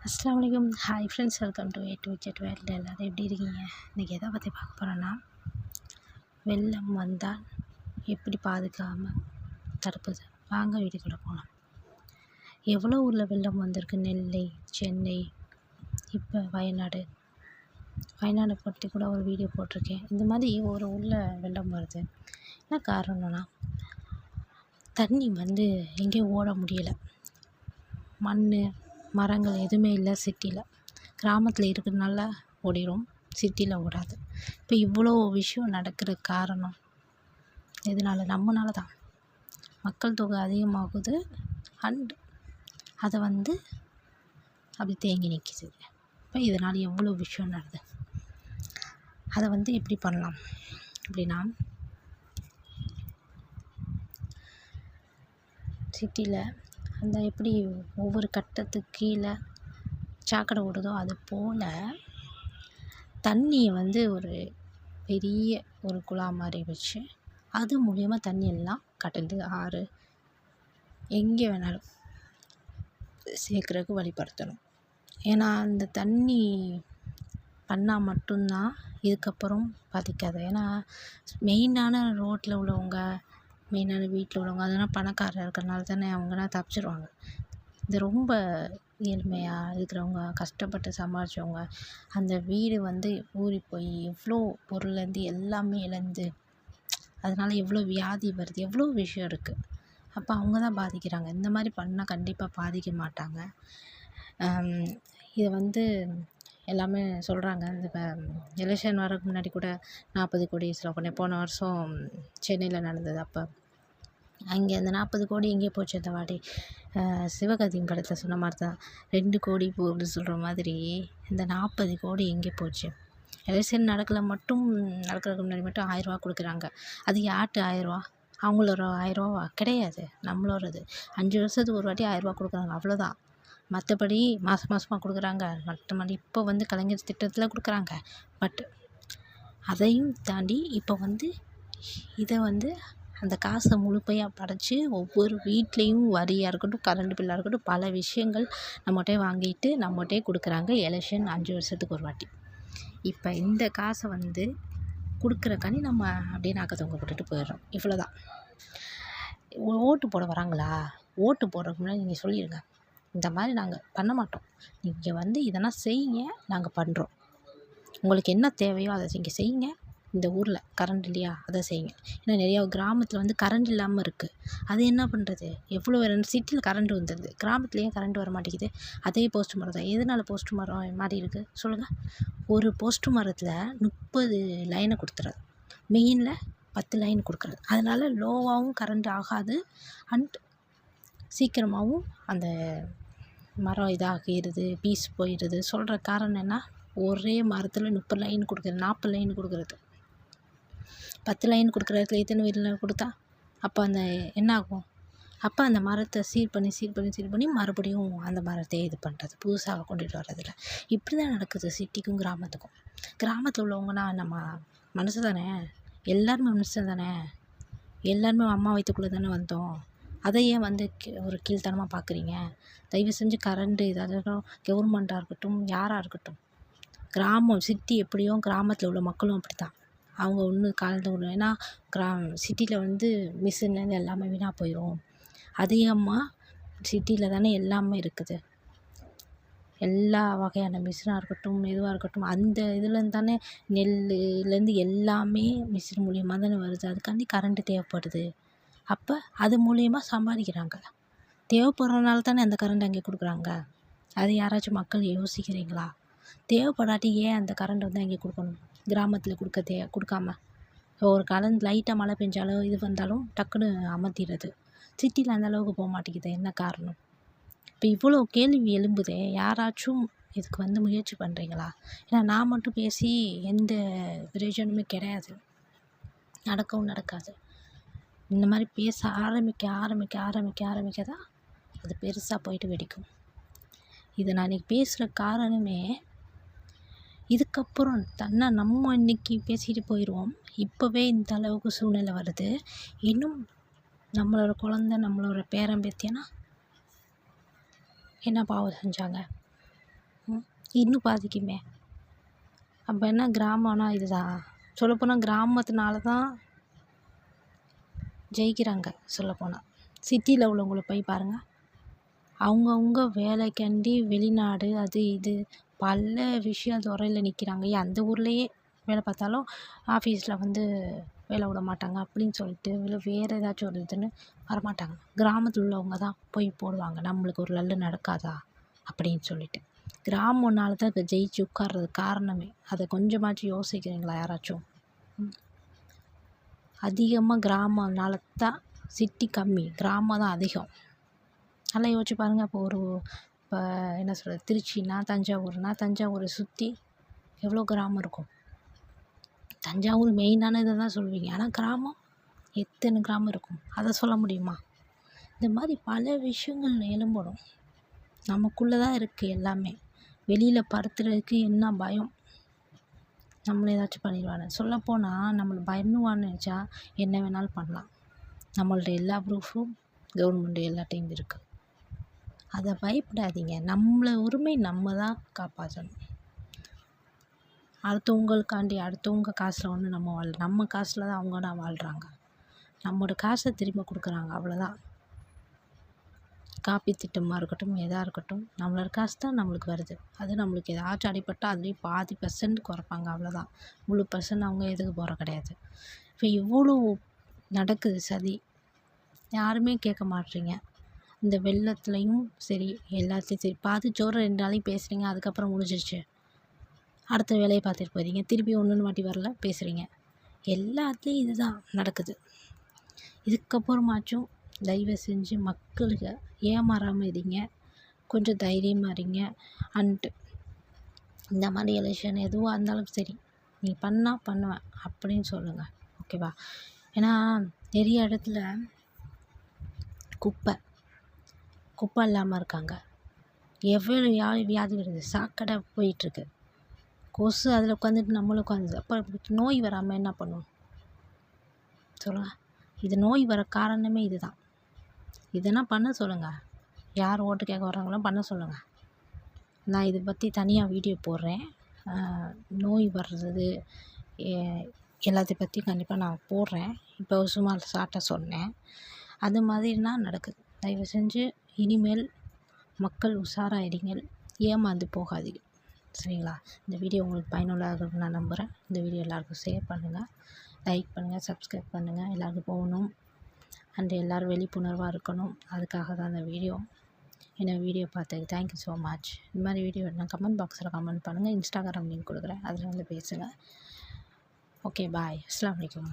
அஸ்ஸலாமு அலைக்கும். Hi friends, welcome to A to Z world. எல்லோரும் எப்படி இருக்கீங்க? இன்றைக்கி எதை பற்றி பார்க்க போகிறோன்னா, வெள்ளம் வந்தால் எப்படி பாதுகாமல் தடுப்பது. வாங்க வீட்டுக்குள்ளே போகலாம். எவ்வளோ ஊரில் வெள்ளம் வந்திருக்கு. நெல்லை, சென்னை, இப்போ வயநாடு பற்றி கூட ஒரு வீடியோ போட்டிருக்கேன். இந்த மாதிரி ஒரு ஊரில் வெள்ளம் வருது. என்ன காரணம்னா, தண்ணி எங்கேயும் ஓட முடியலை. மண், மரங்கள் எதுவுமே இல்லை. சிட்டியில், கிராமத்தில் இருக்கிறதுனால ஓடிடும், சிட்டியில் ஓடாது. இப்போ இவ்வளோ விஷயம் நடக்கிற காரணம் எதனால? நம்மனால தான். மக்கள் தொகை அதிகமாகுது, அண்ட் அதை அப்படி தேங்கி நிற்கிது. இப்போ இதனால் எவ்வளோ விஷயம் நடக்குது. அதை எப்படி பண்ணலாம் அப்படின்னா, சிட்டியில் எப்படி ஒவ்வொரு கட்டத்துக்கு கீழே சாக்கடை ஓடுதோ, அது போல் தண்ணியை ஒரு பெரிய ஒரு குழா மாதிரி வச்சு, அது மூலயமா தண்ணி எல்லாம் கடல், ஆறு, எங்கே வேணாலும் சேர்க்குறதுக்கு வழிபடுத்தணும். ஏன்னா அந்த தண்ணி பண்ணால் மட்டும்தான் இதுக்கப்புறம் பாதிக்காது. ஏன்னா மெயினான ரோட்டில் உள்ளவங்க, மெயினான வீட்டில் உள்ளவங்க, அதெல்லாம் பணக்காரர் இருக்கிறனால தானே அவங்கன்னா தப்பிச்சிருவாங்க. இது ரொம்ப ஏழ்மையாக இருக்கிறவங்க, கஷ்டப்பட்டு சம்பாதிச்சவங்க, அந்த வீடு ஊறி போய் எவ்வளோ பொருள்லேருந்து எல்லாமே இழந்து, அதனால் எவ்வளோ வியாதி வருது, எவ்வளோ விஷயம் இருக்குது. அப்போ அவங்க தான் பாதிக்கிறாங்க. இந்த மாதிரி பண்ணால் கண்டிப்பாக பாதிக்க மாட்டாங்க. இதை எல்லாமே சொல்கிறாங்க. இந்த எலெக்ஷன் வரதுக்கு முன்னாடி கூட 40 கோடி செலவு போன வருஷம் சென்னையில் நடந்தது. அப்போ அங்கே அந்த 40 கோடி எங்கே போச்சு? அந்த வாட்டி சிவகார்த்திகேயன் படத்தில் சொன்ன மாதிரி தான், 2 கோடி போ அப்படின்னு சொல்கிற மாதிரி இந்த 40 கோடி எங்கே போச்சு? எலெக்ஷன் நடக்கிறதுக்கு முன்னாடி மட்டும் 1000 ரூபா கொடுக்குறாங்க. அது யார்கிட்ட 1000 ரூபா? அவங்களோட 1000 ரூபாவா? கிடையாது, நம்மளோடது. 5 வருஷத்துக்கு ஒரு வாட்டி 1000 ரூபா கொடுக்குறாங்க, அவ்வளோதான். மற்றபடி மாதமாக கொடுக்குறாங்க. மற்றபடி இப்போ கலைஞர் திட்டத்தில் கொடுக்குறாங்க. பட் அதையும் தாண்டி இப்போ இதை அந்த காசை முழுமையாக படைச்சி ஒவ்வொரு வீட்லேயும் வரியாக இருக்கட்டும், கரண்ட் பில்லாக இருக்கட்டும், பல விஷயங்கள் நம்மகிட்டே வாங்கிட்டு நம்மகிட்டே கொடுக்குறாங்க. எலெக்ஷன் 5 வருஷத்துக்கு ஒரு வாட்டி. இப்போ இந்த காசை கொடுக்குறக்காண்டி நம்ம அப்படியே நாக்க தொங்க போட்டுட்டு போயிடுறோம். இவ்வளோதான். ஓட்டு போட வராங்களா? ஓட்டு போடுறதுக்கு முன்னாடி நீங்கள் சொல்லிடுங்க, இந்த மாதிரி நாங்கள் பண்ண மாட்டோம், நீங்கள் இதெல்லாம் செய்யுங்க, நாங்கள் பண்ணுறோம். உங்களுக்கு என்ன தேவையோ அதை நீங்கள் செய்யுங்க. இந்த ஊரில் கரண்ட் இல்லையா, அதை செய்யுங்க. ஏன்னா நிறையா கிராமத்தில் கரண்ட் இல்லாமல் இருக்குது. அது என்ன பண்ணுறது? எவ்வளோ சிட்டியில் கரண்ட் வந்துடுது, கிராமத்துலேயே கரண்ட் வர மாட்டேங்குது. அதே போஸ்ட் மரம் தான். எதனால் போஸ்ட் மரம் மாறி இருக்குது சொல்லுங்கள்? ஒரு போஸ்ட் மரத்தில் 30 லைனை கொடுத்துறது, மெயினில் 10 லைன் கொடுக்குறது. அதனால் லோவாகவும் கரண்ட் ஆகாது, அண்ட் சீக்கிரமாகவும் அந்த மரம் இதாகிடுது, பீஸ் போயிடுது. சொல்கிற காரணம் என்ன? ஒரே மரத்தில் 30 லைன் கொடுக்குறது, 40 லைன் கொடுக்குறது. 10 லைன் கொடுக்குற இடத்துல எத்தனை வீட்டில் கொடுத்தா அப்போ என்ன ஆகும்? அப்போ அந்த மரத்தை சீர் பண்ணி மறுபடியும் அந்த மரத்தை இது பண்ணுறது, புதுசாக கொண்டுட்டு வர்றதில்ல. இப்படி தான் நடக்குது சிட்டிக்கும் கிராமத்துக்கும். கிராமத்தில் உள்ளவங்கன்னா நம்ம மனுஷன் தானே, எல்லாருமே மனுஷன் தானே, எல்லாருமே அம்மா வயிற்றுக்குள்ளே தானே வந்தோம். அதை ஏன் ஒரு கீழ்த்தனமாக பார்க்குறீங்க? தயவு செஞ்சு கரண்ட்டு ஏதாவது கவர்மெண்ட்டாக இருக்கட்டும், யாராக இருக்கட்டும், கிராமம் சிட்டி எப்படியோ கிராமத்தில் உள்ள மக்களும் அப்படி தான். அவங்க ஒன்று கலந்து விடணும். ஏன்னா சிட்டியில் மிஷின்லேருந்து எல்லாமே வீணாக போயிடும். அதிகமாக சிட்டியில் தானே எல்லாமே இருக்குது. எல்லா வகையான மிஷினாக இருக்கட்டும், எதுவாக இருக்கட்டும், அந்த இதுலேருந்து தானே நெல்லுலேருந்து எல்லாமே மிஷின் மூலியமாக தானே வருது. அதுக்காண்டி கரண்ட்டு தேவைப்படுது. அப்போ அது மூலியமாக சம்பாதிக்கிறாங்க. தேவைப்படுறதுனால தானே அந்த கரண்ட் அங்கே கொடுக்குறாங்க. அது யாராச்சும் மக்கள் யோசிக்கிறீங்களா? தேவைப்படாட்டி ஏன் அந்த கரண்ட் அங்கே கொடுக்கணும்? கிராமத்தில் கொடுக்காம ஒரு காலம் லைட்டாக மழை பெஞ்சாலும் இது வந்தாலும் டக்குன்னு அமர்த்திடுறது. சிட்டியில் அந்த அளவுக்கு போக மாட்டேங்குது. என்ன காரணம்? இப்போ இவ்வளோ கேள்வி எழும்புதே, யாராச்சும் இதுக்கு முயற்சி பண்ணுறீங்களா? ஏன்னா நான் மட்டும் பேசி எந்த பிரயோஜனமே கிடையாது, நடக்கவும் நடக்காது. இந்த மாதிரி பேச ஆரம்பிக்க தான் அது பெருசாக போயிட்டு வெடிக்கும். இதை நான் இன்றைக்கி பேசுகிற காரணமே, இதுக்கப்புறம் நம்ம இன்றைக்கி பேசிட்டு போயிடுவோம். இப்போவே இந்த அளவுக்கு சூழ்நிலை வருது. இன்னும் நம்மளோட குழந்த, நம்மளோட பேரன் பேத்தியனா என்ன பாவம் செஞ்சாங்க? இன்னும் பாதிக்குமே. அப்போ என்ன கிராமம்னா இதுதான். சொல்லப்போனால் கிராமத்தினால தான் ஜெயிக்கிறாங்க சொல்லப்போனால். சிட்டியில் உள்ளவங்கள போய் பாருங்கள். அவங்கவுங்க வேலைக்காண்டி வெளிநாடு அது இது பல விஷயம் துறையில் நிற்கிறாங்க. அந்த ஊர்லேயே வேலை பார்த்தாலும் ஆஃபீஸில் வந்து வேலை விட மாட்டாங்க அப்படின்னு சொல்லிட்டு, இல்லை வேறு ஏதாச்சும் ஒரு இதுன்னு வரமாட்டாங்க. கிராமத்தில் உள்ளவங்க தான் போய் போடுவாங்க. நம்மளுக்கு ஒரு நல்லது நடக்காதா அப்படின்னு சொல்லிட்டு. கிராமம்னால தான் இப்போ ஜெயிச்சு உட்கார்றது காரணமே. அதை கொஞ்சமாச்சும் யோசிக்கிறீங்களா யாராச்சும்? அதிகமாக கிராமம்னால தான், சிட்டி கம்மி, கிராமம் தான் அதிகம். நல்லா யோசிச்சு பாருங்கள். இப்போ என்ன சொல்கிறது, திருச்சின்னா தஞ்சாவூரை சுற்றி எவ்வளோ கிராமம் இருக்கும். தஞ்சாவூர் மெயினான இதை தான் சொல்லுவீங்க. ஆனால் கிராமம் எத்தனை கிராமம் இருக்கும், அதை சொல்ல முடியுமா? இந்த மாதிரி பல விஷயங்கள் எழும்பணும். நமக்குள்ளே தான் இருக்குது எல்லாமே. வெளியில் படுத்துறதுக்கு என்ன பயம், நம்மளை ஏதாச்சும் பண்ணிடுவானு. சொல்லப்போனால் நம்மளை பண்ணுவான்னு நினச்சா என்ன வேணாலும் பண்ணலாம். நம்மள்ட்ட எல்லா ப்ரூஃபும் கவர்மெண்ட் எல்லாத்தையும் இருக்குது. அதை பயப்படாதீங்க. நம்மளை உரிமை நம்ம தான் காப்பாற்றணும். அடுத்தவங்களுக்காண்டி அடுத்தவங்க காசில் வந்து நம்ம காசில் தான் அவங்க தான் வாழ்கிறாங்க. நம்மளோட காசை திரும்ப கொடுக்குறாங்க, அவ்வளோதான். காப்பி திட்டமாக இருக்கட்டும், எதாக இருக்கட்டும், நம்மளோட காசு தான் நம்மளுக்கு வருது. அது நம்மளுக்கு ஏதாச்சும் அடிபட்டால் அதுலேயும் பாதி % குறைப்பாங்க, அவ்வளோதான். முழு % அவங்க எதுக்கு போகிற கிடையாது. இப்போ இவ்வளோ நடக்குது சதி, யாருமே கேட்க மாட்றீங்க. இந்த வெள்ளத்துலேயும் சரி, எல்லாத்துலேயும் சரி, பாதி சோறு 2 நாளைக்கு பேசுகிறீங்க, அதுக்கப்புறம் முடிஞ்சிருச்சு. அடுத்த வேலையை பார்த்துட்டு போகிறீங்க, திருப்பி ஒன்று வாட்டி வரல பேசுகிறீங்க. எல்லாத்துலேயும் இதுதான் நடக்குது. இதுக்கப்புறமாச்சும் தயவு செஞ்சு மக்களுக்கு ஏமாறாமல் இருங்க, கொஞ்சம் தைரியமாக இருங்க. அண்டு இந்த மாதிரி எலெக்ஷன் எதுவாக இருந்தாலும் சரி, நீ பண்ணுவேன் அப்படின்னு சொல்லுங்கள், ஓகேவா? ஏன்னா நிறைய இடத்துல குப்பை இல்லாமல் இருக்காங்க. எவ்வளோ வியாதி வருது, சாக்கடை போயிட்டுருக்கு, கொசு அதில் உட்காந்துட்டு நம்மளும் உட்காந்துது. அப்போ நோய் வராமல் என்ன பண்ணும் சொல்லுங்கள்? இது நோய் வர காரணமே இதுதான். இதெல்லாம் பண்ண சொல்லுங்கள். யார் ஓட்டு கேட்க வர்றாங்களோ பண்ண சொல்லுங்கள். நான் இதை பற்றி தனியாக வீடியோ போடுறேன். நோய் வர்றது எல்லாத்தையும் பற்றி கண்டிப்பாக நான் போடுறேன். இப்போ சும்மா ஷார்ட்டாக சொன்னேன். அது மாதிரினா நடக்குது. தயவு செஞ்சு இனிமேல் மக்கள் உஷாராயிடுங்கள், ஏமாந்து போகாதீங்க, சரிங்களா? இந்த வீடியோ உங்களுக்கு பயனுள்ளதாக இருக்கும்னு நான் நம்புகிறேன். இந்த வீடியோ எல்லாருக்கும் ஷேர் பண்ணுங்கள், லைக் பண்ணுங்கள், சப்ஸ்கிரைப் பண்ணுங்கள். எல்லாருக்கும் போகணும் அண்ட் எல்லோரும் விழிப்புணர்வாக இருக்கணும். அதுக்காக தான் இந்த வீடியோ. என்ன வீடியோ பார்த்ததுக்கு தேங்க்யூ ஸோ மச். இந்த மாதிரி வீடியோ நான் கமெண்ட் பாக்ஸில் கமெண்ட் பண்ணுங்கள். இன்ஸ்டாகிராம் லிங்க் கொடுக்குறேன், அதில் வந்து பேசுங்கள். ஓகே, பாய். அஸ்ஸலாமு அலைக்கும்.